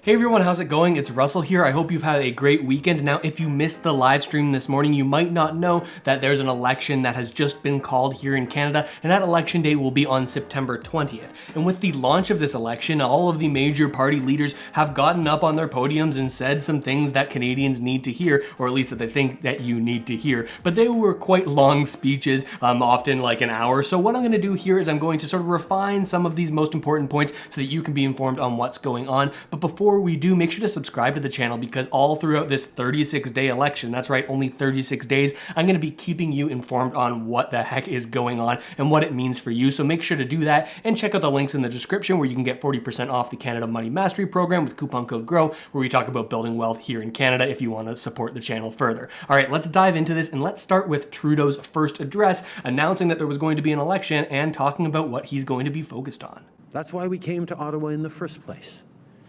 Hey everyone, how's it going? It's Russell here. I hope you've had a great weekend. Now, if you missed the live stream this morning, you might not know that there's an election that has just been called here in Canada, and that election day will be on September 20th. And with the launch of this election, all of the major party leaders have gotten up on their podiums and said some things that Canadians need to hear, or at least that they think that you need to hear. But they were quite long speeches, often like an hour. So what I'm going to do here is I'm going to sort of refine some of these most important points so that you can be informed on what's going on. But before we do, make sure to subscribe to the channel because all throughout this 36-day election, that's right, only 36 days, I'm going to be keeping you informed on what the heck is going on and what it means for you. So make sure to do that and check out the links in the description where you can get 40% off the Canada Money Mastery Program with coupon code GROW, where we talk about building wealth here in Canada if you want to support the channel further. All right, let's dive into this and let's start with Trudeau's first address, announcing that there was going to be an election and talking about what he's going to be focused on. That's why we came to Ottawa in the first place,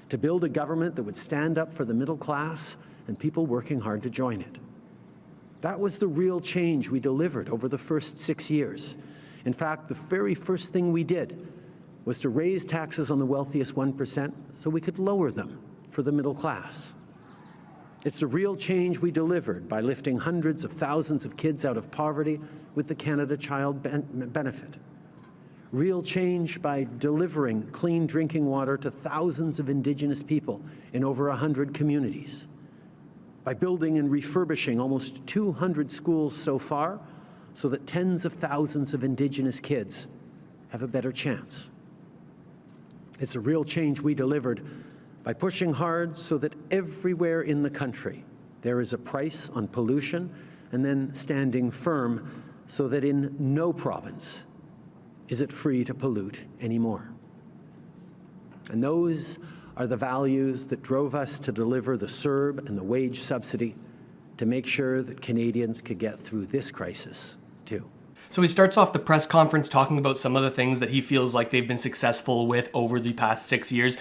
to build a government that would stand up for the middle class and people working hard to join it. That was the real change we delivered over the first 6 years. In fact, the very first thing we did was to raise taxes on the wealthiest 1% so we could lower them for the middle class. It's the real change we delivered by lifting hundreds of thousands of kids out of poverty with the Canada Child Benefit. Real change by delivering clean drinking water to thousands of Indigenous people in over 100 communities. By building and refurbishing almost 200 schools so far so that tens of thousands of Indigenous kids have a better chance. It's a real change we delivered by pushing hard so that everywhere in the country there is a price on pollution, and then standing firm so that in no province is it free to pollute anymore. And those are the values that drove us to deliver the CERB and the wage subsidy to make sure that Canadians could get through this crisis too. So he starts off the press conference talking about some of the things that he feels like they've been successful with over the past 6 years,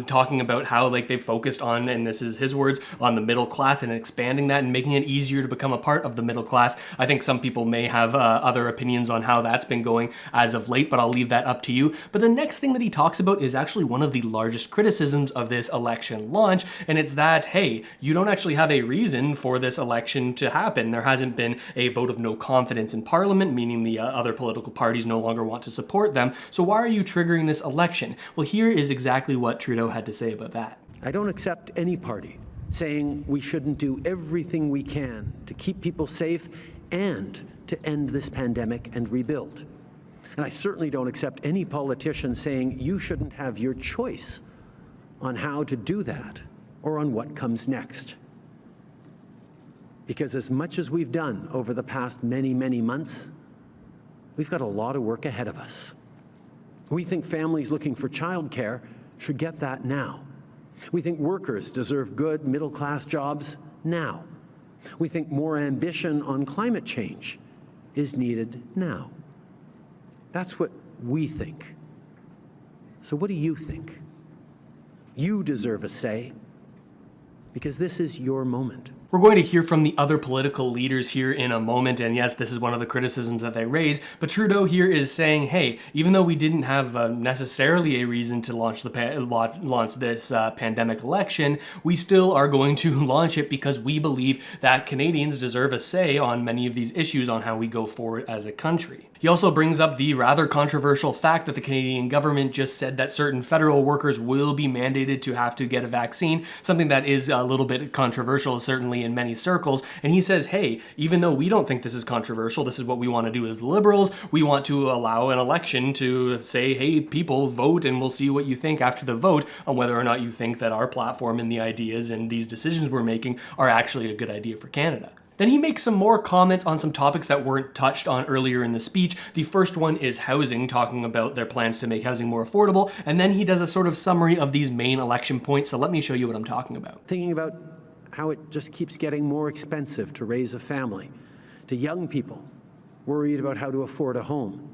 talking about how like they've focused on, and this is his words, on the middle class and expanding that and making it easier to become a part of the middle class. I think some people may have other opinions on how that's been going as of late, but I'll leave that up to you. But the next thing that he talks about is actually one of the largest criticisms of this election launch, and it's that, hey, you don't actually have a reason for this election to happen. There hasn't been a vote of no confidence in Parliament, meaning the other political parties no longer want to support them. So why are you triggering this election? Well, here is exactly what Trudeau had to say about that. I don't accept any party saying we shouldn't do everything we can to keep people safe and to end this pandemic and rebuild. And I certainly don't accept any politician saying you shouldn't have your choice on how to do that or on what comes next. Because as much as we've done over the past many, many months, we've got a lot of work ahead of us. We think families looking for childcare should get that now. We think workers deserve good middle-class jobs now. We think more ambition on climate change is needed now. That's what we think. So what do you think? You deserve a say, because this is your moment. We're going to hear from the other political leaders here in a moment, and yes, this is one of the criticisms that they raise, but Trudeau here is saying, hey, even though we didn't have necessarily a reason to launch this pandemic election, we still are going to launch it because we believe that Canadians deserve a say on many of these issues on how we go forward as a country. He also brings up the rather controversial fact that the Canadian government just said that certain federal workers will be mandated to have to get a vaccine, something that is a little bit controversial, certainly in many circles. And he says, hey, even though we don't think this is controversial, this is what we want to do as liberals. We want to allow an election to say, hey, people, vote, and we'll see what you think after the vote on whether or not you think that our platform and the ideas and these decisions we're making are actually a good idea for Canada. Then he makes some more comments on some topics that weren't touched on earlier in the speech. The first one is housing, talking about their plans to make housing more affordable, and then he does a sort of summary of these main election points, so let me show you what I'm talking about. Thinking about how it just keeps getting more expensive to raise a family, to young people worried about how to afford a home.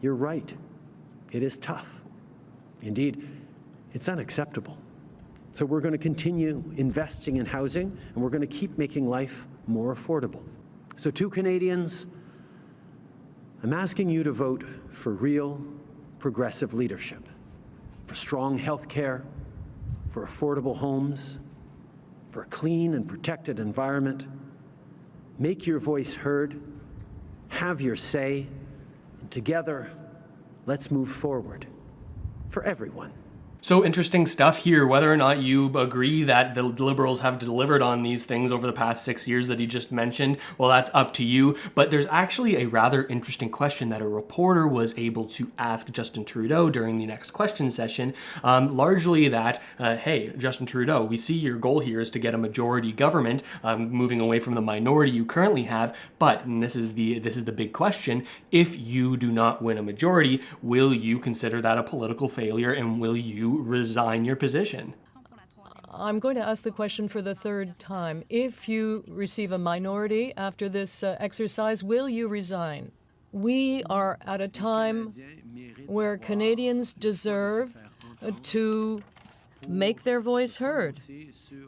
You're right, it is tough. Indeed, it's unacceptable. So we're going to continue investing in housing, and we're going to keep making life more affordable. So to Canadians, I'm asking you to vote for real progressive leadership, for strong health care, for affordable homes, for a clean and protected environment. Make your voice heard, have your say, and together, let's move forward for everyone. So interesting stuff here. Whether or not you agree that the Liberals have delivered on these things over the past 6 years that he just mentioned, well, that's up to you. But there's actually a rather interesting question that a reporter was able to ask Justin Trudeau during the next question session. Largely that, hey, Justin Trudeau, we see your goal here is to get a majority government, moving away from the minority you currently have. But, and this is the big question, if you do not win a majority, will you consider that a political failure, and will you resign your position? I'm going to ask the question for the third time. If you receive a minority after this exercise, will you resign? We are at a time where Canadians deserve to make their voice heard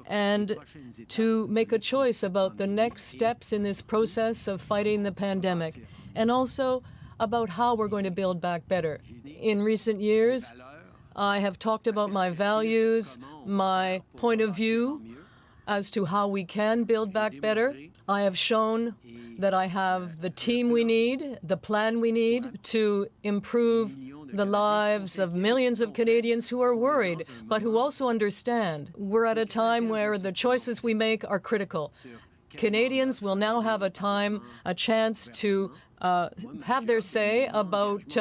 and to make a choice about the next steps in this process of fighting the pandemic, and also about how we're going to build back better. In recent years, I have talked about my values, my point of view as to how we can build back better. I have shown that I have the team we need, the plan we need to improve the lives of millions of Canadians who are worried, but who also understand we're at a time where the choices we make are critical. Canadians will now have a chance to have their say about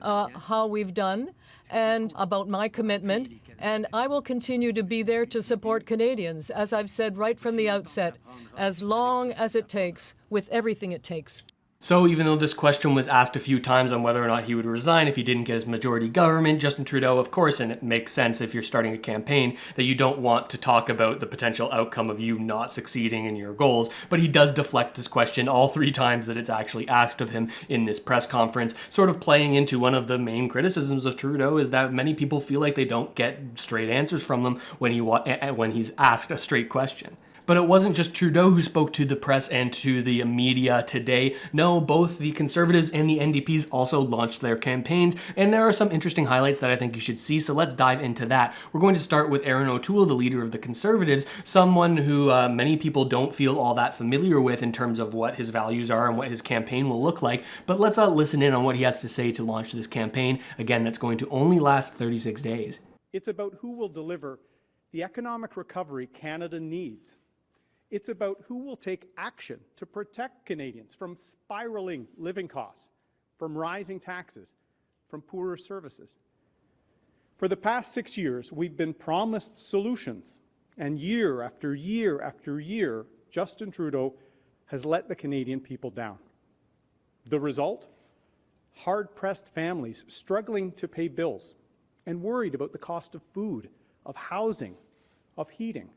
how we've done, and about my commitment, and I will continue to be there to support Canadians, as I've said right from the outset, as long as it takes, with everything it takes. So even though this question was asked a few times on whether or not he would resign if he didn't get his majority government, Justin Trudeau, of course, and it makes sense if you're starting a campaign, that you don't want to talk about the potential outcome of you not succeeding in your goals, but he does deflect this question all 3 times that it's actually asked of him in this press conference, sort of playing into one of the main criticisms of Trudeau is that many people feel like they don't get straight answers from them when he's asked a straight question. But it wasn't just Trudeau who spoke to the press and to the media today. No, both the Conservatives and the NDPs also launched their campaigns, and there are some interesting highlights that I think you should see, so let's dive into that. We're going to start with Erin O'Toole, the leader of the Conservatives, someone who many people don't feel all that familiar with in terms of what his values are and what his campaign will look like, but let's listen in on what he has to say to launch this campaign. Again, that's going to only last 36 days. It's about who will deliver the economic recovery Canada needs. It's about who will take action to protect Canadians from spiraling living costs, from rising taxes, from poorer services. For the past 6 years, we've been promised solutions, and year after year after year, Justin Trudeau has let the Canadian people down. The result? Hard-pressed families struggling to pay bills and worried about the cost of food, of housing, of heating.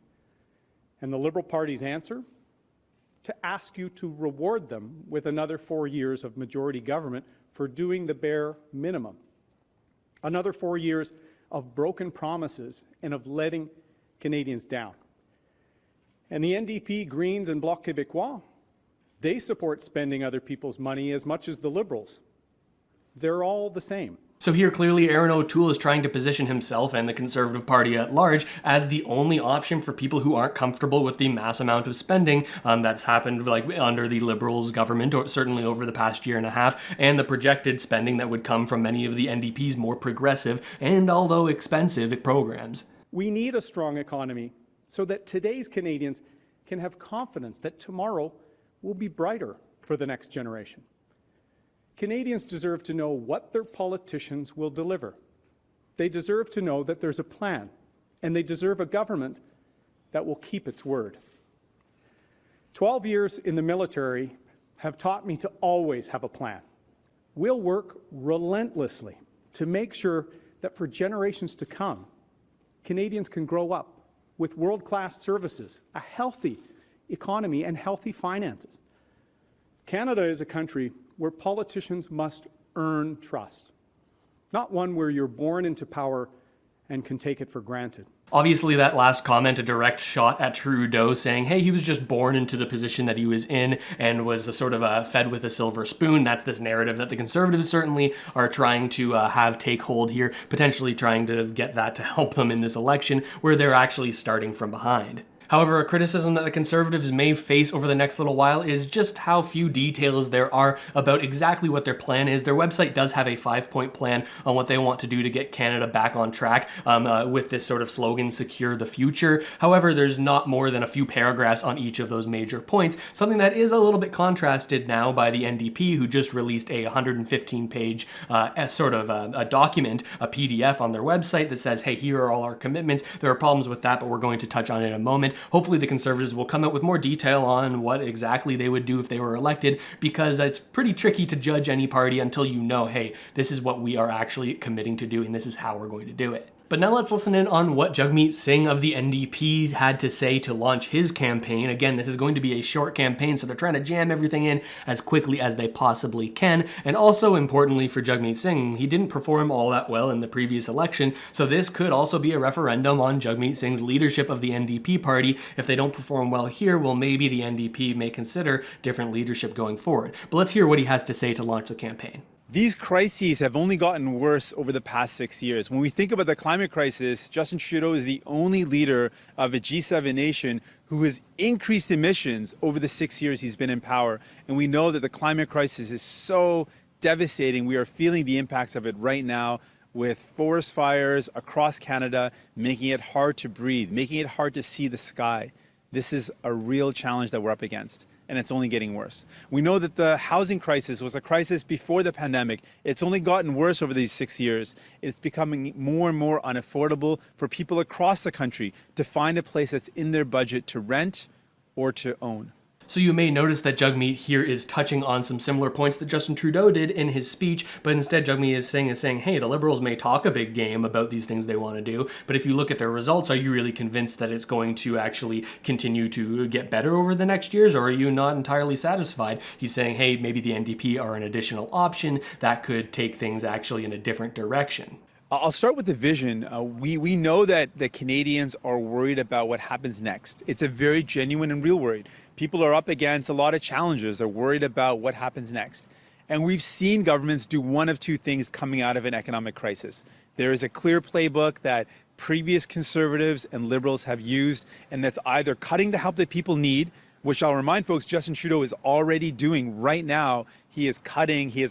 And the Liberal Party's answer? To ask you to reward them with another 4 years of majority government for doing the bare minimum. Another 4 years of broken promises and of letting Canadians down. And the NDP, Greens, and Bloc Québécois, they support spending other people's money as much as the Liberals. They're all the same. So here, clearly, Erin O'Toole is trying to position himself and the Conservative Party at large as the only option for people who aren't comfortable with the mass amount of spending that's happened under the Liberals government, or certainly over the past year and a half, and the projected spending that would come from many of the NDP's more progressive and, although expensive, programs. We need a strong economy so that today's Canadians can have confidence that tomorrow will be brighter for the next generation. Canadians deserve to know what their politicians will deliver. They deserve to know that there's a plan, and they deserve a government that will keep its word. 12 years in the military have taught me to always have a plan. We'll work relentlessly to make sure that for generations to come, Canadians can grow up with world-class services, a healthy economy, and healthy finances. Canada is a country where politicians must earn trust, not one where you're born into power and can take it for granted. Obviously, that last comment, a direct shot at Trudeau saying, hey, he was just born into the position that he was in and was a sort of fed with a silver spoon. That's this narrative that the Conservatives certainly are trying to have take hold here, potentially trying to get that to help them in this election where they're actually starting from behind. However, a criticism that the Conservatives may face over the next little while is just how few details there are about exactly what their plan is. Their website does have a 5-point plan on what they want to do to get Canada back on track with this sort of slogan, secure the future. However, there's not more than a few paragraphs on each of those major points, something that is a little bit contrasted now by the NDP, who just released a 115-page a document, a PDF on their website that says, hey, here are all our commitments. There are problems with that, but we're going to touch on it in a moment. Hopefully the Conservatives will come out with more detail on what exactly they would do if they were elected, because it's pretty tricky to judge any party until you know, hey, this is what we are actually committing to do and this is how we're going to do it. But now let's listen in on what Jagmeet Singh of the NDP had to say to launch his campaign. Again, this is going to be a short campaign, so they're trying to jam everything in as quickly as they possibly can. And also importantly for Jagmeet Singh, he didn't perform all that well in the previous election, so this could also be a referendum on Jagmeet Singh's leadership of the NDP party. If they don't perform well here, well, maybe the NDP may consider different leadership going forward. But let's hear what he has to say to launch the campaign. These crises have only gotten worse over the past 6 years. When we think about the climate crisis, Justin Trudeau is the only leader of a G7 nation who has increased emissions over the 6 years he's been in power. And we know that the climate crisis is so devastating. We are feeling the impacts of it right now with forest fires across Canada, making it hard to breathe, making it hard to see the sky. This is a real challenge that we're up against, and it's only getting worse. We know that the housing crisis was a crisis before the pandemic. It's only gotten worse over these 6 years. It's becoming more and more unaffordable for people across the country to find a place that's in their budget to rent or to own. So you may notice that Jagmeet here is touching on some similar points that Justin Trudeau did in his speech, but instead Jagmeet is saying, hey, the Liberals may talk a big game about these things they want to do, but if you look at their results, are you really convinced that it's going to actually continue to get better over the next years, or are you not entirely satisfied? He's saying, hey, maybe the NDP are an additional option that could take things actually in a different direction. I'll start with the vision. We know that the Canadians are worried about what happens next. It's a very genuine and real worry. People are up against a lot of challenges. They're worried about what happens next. And we've seen governments do one of two things coming out of an economic crisis. There is a clear playbook that previous Conservatives and Liberals have used, and that's either cutting the help that people need, which I'll remind folks, Justin Trudeau is already doing right now. He has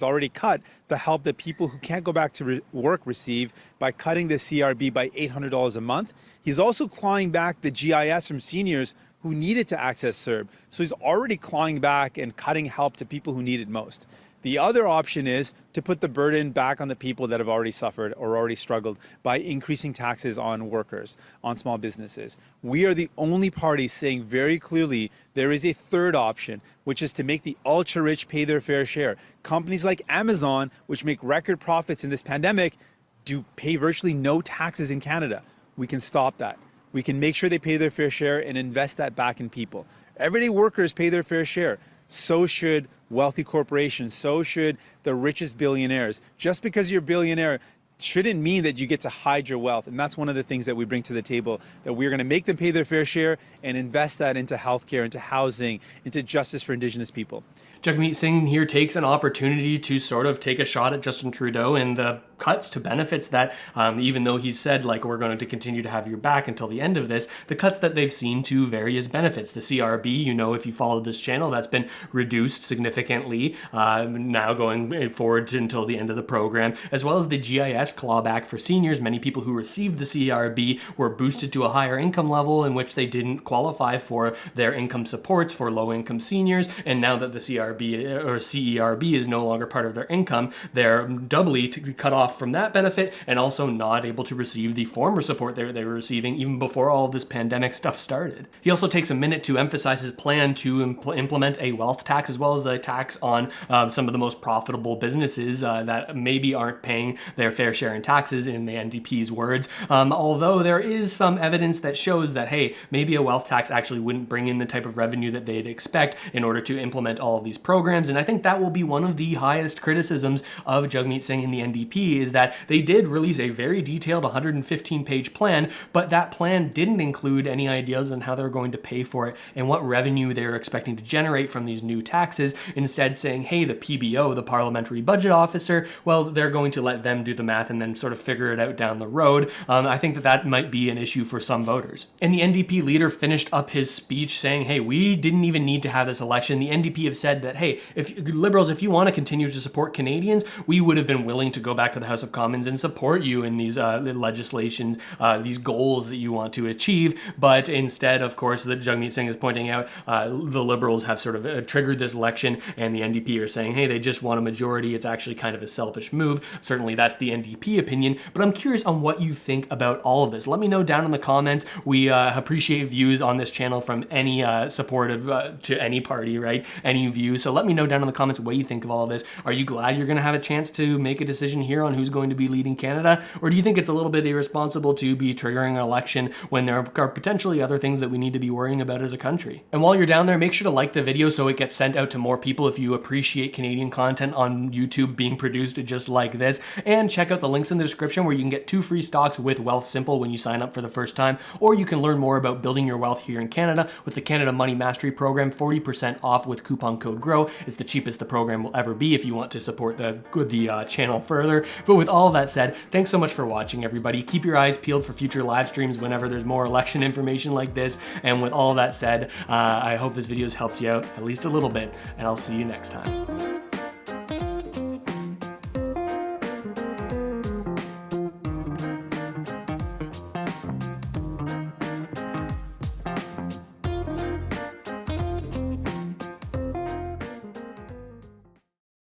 already cut the help that people who can't go back to work receive by cutting the CRB by $800 a month. He's also clawing back the GIS from seniors who needed to access CERB. So he's already clawing back and cutting help to people who need it most. The other option is to put the burden back on the people that have already suffered or already struggled by increasing taxes on workers, on small businesses. We are the only party saying very clearly there is a third option, which is to make the ultra-rich pay their fair share. Companies like Amazon, which make record profits in this pandemic, do pay virtually no taxes in Canada. We can stop that. We can make sure they pay their fair share and invest that back in people. Everyday workers pay their fair share. So should wealthy corporations, so should the richest billionaires. Just because you're a billionaire shouldn't mean that you get to hide your wealth. And that's one of the things that we bring to the table, that we're going to make them pay their fair share and invest that into healthcare, into housing, into justice for Indigenous people. Jagmeet Singh here takes an opportunity to sort of take a shot at Justin Trudeau and the cuts to benefits that, even though he said, like, we're going to continue to have your back until the end of this, the cuts that they've seen to various benefits. The CRB, you know, if you followed this channel, that's been reduced significantly now going forward until the end of the program, as well as the GIS clawback for seniors. Many people who received the CRB were boosted to a higher income level in which they didn't qualify for their income supports for low-income seniors, and now that the CRB or CERB is no longer part of their income, they're doubly cut off from that benefit and also not able to receive the former support they were receiving even before all of this pandemic stuff started. He also takes a minute to emphasize his plan to implement a wealth tax as well as a tax on some of the most profitable businesses that maybe aren't paying their fair share in taxes, in the NDP's words. Although there is some evidence that shows that, hey, maybe a wealth tax actually wouldn't bring in the type of revenue that they'd expect in order to implement all of these programs. And I think that will be one of the highest criticisms of Jagmeet Singh and the NDP, is that they did release a very detailed 115-page plan, but that plan didn't include any ideas on how they're going to pay for it and what revenue they're expecting to generate from these new taxes. Instead saying, hey, the PBO, the Parliamentary Budget Officer, well, they're going to let them do the math and then sort of figure it out down the road. I think that that might be an issue for some voters. And the NDP leader finished up his speech saying, hey, we didn't even need to have this election. The NDP have said that, hey, if Liberals, if you want to continue to support Canadians, we would have been willing to go back to the House of Commons and support you in these legislations, these goals that you want to achieve. But instead, of course, that Jagmeet Singh is pointing out, the Liberals have sort of triggered this election, and the NDP are saying, hey, they just want a majority. It's actually kind of a selfish move. Certainly that's the NDP opinion, but I'm curious on what you think about all of this. Let me know down in the comments. We appreciate views on this channel from any supportive to any party, right? Any view. So let me know down in the comments what you think of all of this. Are you glad you're going to have a chance to make a decision here on who's going to be leading Canada? Or do you think it's a little bit irresponsible to be triggering an election when there are potentially other things that we need to be worrying about as a country? And while you're down there, make sure to like the video so it gets sent out to more people if you appreciate Canadian content on YouTube being produced just like this. And check out the links in the description where you can get 2 free stocks with Wealth Simple when you sign up for the first time, or you can learn more about building your wealth here in Canada with the Canada Money Mastery Program. 40% off with coupon code GROW. It's the cheapest the program will ever be if you want to support the channel further. But with all of that said, thanks so much for watching, everybody. Keep your eyes peeled for future live streams whenever there's more election information like this. And with all of that said, I hope this video has helped you out at least a little bit, and I'll see you next time.